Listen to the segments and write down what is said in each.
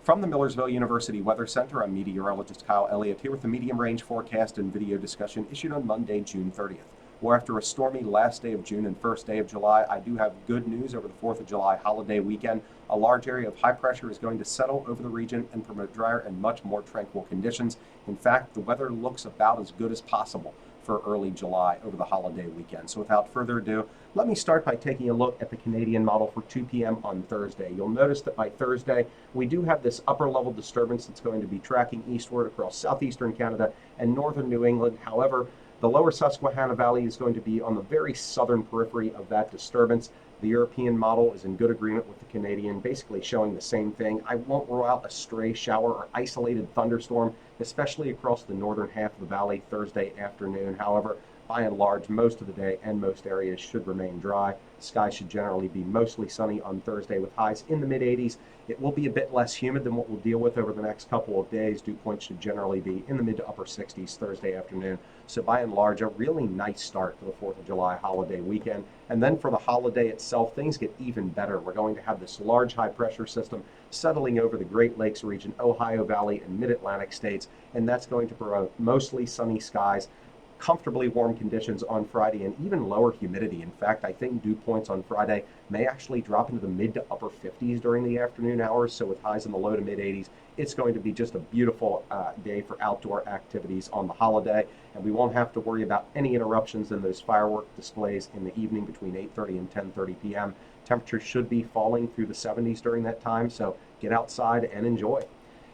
From the Millersville University Weather Center, I'm meteorologist Kyle Elliott here with the medium range forecast and video discussion issued on Monday, June 30th. Well, after a stormy last day of June and first day of July, I do have good news over the 4th of July holiday weekend. A large area of high pressure is going to settle over the region and promote drier and much more tranquil conditions. In fact, the weather looks about as good as possible for early July over the holiday weekend. So without further ado, let me start by taking a look at the Canadian model for 2 p.m. on Thursday. You'll notice that by Thursday, we do have this upper level disturbance that's going to be tracking eastward across southeastern Canada and northern New England. However, the lower Susquehanna Valley is going to be on the very southern periphery of that disturbance. The European model is in good agreement with the Canadian, basically showing the same thing. I won't rule out a stray shower or isolated thunderstorm, especially across the northern half of the valley Thursday afternoon. However, by and large, most of the day and most areas should remain dry. Skies should generally be mostly sunny on Thursday with highs in the mid-80s. It will be a bit less humid than what we'll deal with over the next couple of days. Dew points should generally be in the mid to upper 60s Thursday afternoon. So by and large, a really nice start to the 4th of July holiday weekend. And then for the holiday itself, things get even better. We're going to have this large high pressure system settling over the Great Lakes region, Ohio Valley, and mid-Atlantic states. And that's going to promote mostly sunny skies, comfortably warm conditions on Friday, and even lower humidity. In fact, I think dew points on Friday may actually drop into the mid to upper 50s during the afternoon hours. So with highs in the low to mid 80s, it's going to be just a beautiful day for outdoor activities on the holiday. And we won't have to worry about any interruptions in those firework displays in the evening between 8:30 and 10:30 p.m. Temperatures should be falling through the 70s during that time, so get outside and enjoy.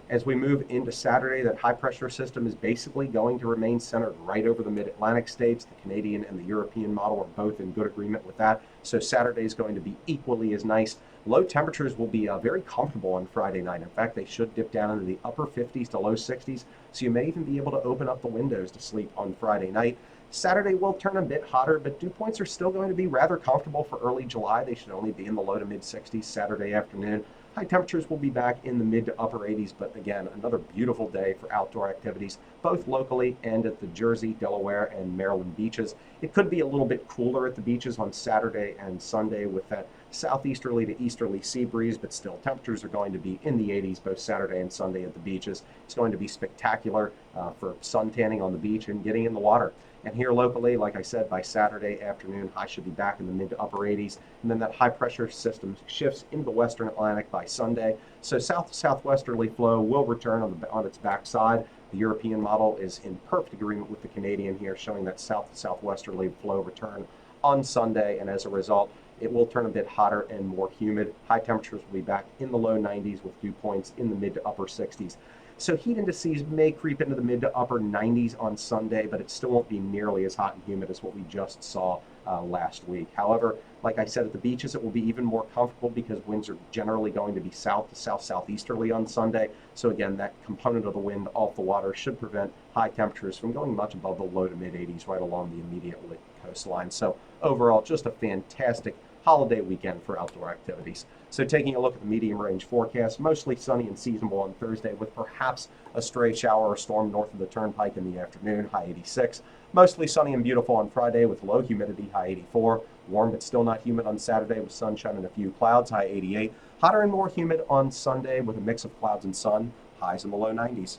As we move into Saturday, that high pressure system is basically going to remain centered right over the mid-Atlantic states. The Canadian and the European model are both in good agreement with that. So Saturday is going to be equally as nice. Low temperatures will be very comfortable on Friday night. In fact, they should dip down into the upper 50s to low 60s. So you may even be able to open up the windows to sleep on Friday night. Saturday will turn a bit hotter, but dew points are still going to be rather comfortable for early July. They should only be in the low to mid 60s Saturday afternoon. High temperatures will be back in the mid to upper 80s, but again, another beautiful day for outdoor activities, both locally and at the Jersey, Delaware, and Maryland beaches. It could be a little bit cooler at the beaches on Saturday and Sunday with that southeasterly to easterly sea breeze, but still temperatures are going to be in the 80s both Saturday and Sunday at the beaches. It's going to be spectacular for sun tanning on the beach and getting in the water. And here locally, like I said, by Saturday afternoon, highs should be back in the mid to upper 80s. And then that high pressure system shifts into the western Atlantic by Sunday. So south-southwesterly flow will return on its backside. The European model is in perfect agreement with the Canadian here, showing that south-southwesterly flow return on Sunday. And as a result, it will turn a bit hotter and more humid. High temperatures will be back in the low 90s with dew points in the mid to upper 60s. So heat indices may creep into the mid to upper 90s on Sunday, but it still won't be nearly as hot and humid as what we just saw last week. However, like I said, at the beaches, it will be even more comfortable because winds are generally going to be south to south-southeasterly on Sunday. So again, that component of the wind off the water should prevent high temperatures from going much above the low to mid 80s right along the immediate coastline. So overall, just a fantastic holiday weekend for outdoor activities. So taking a look at the medium range forecast, mostly sunny and seasonable on Thursday with perhaps a stray shower or storm north of the turnpike in the afternoon, high 86. Mostly sunny and beautiful on Friday with low humidity, high 84. Warm but still not humid on Saturday with sunshine and a few clouds, high 88. Hotter and more humid on Sunday with a mix of clouds and sun, highs in the low 90s.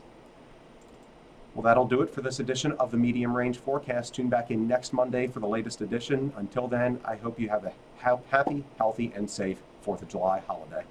Well, that'll do it for this edition of the Medium Range Forecast. Tune back in next Monday for the latest edition. Until then, I hope you have a happy, healthy, and safe 4th of July holiday.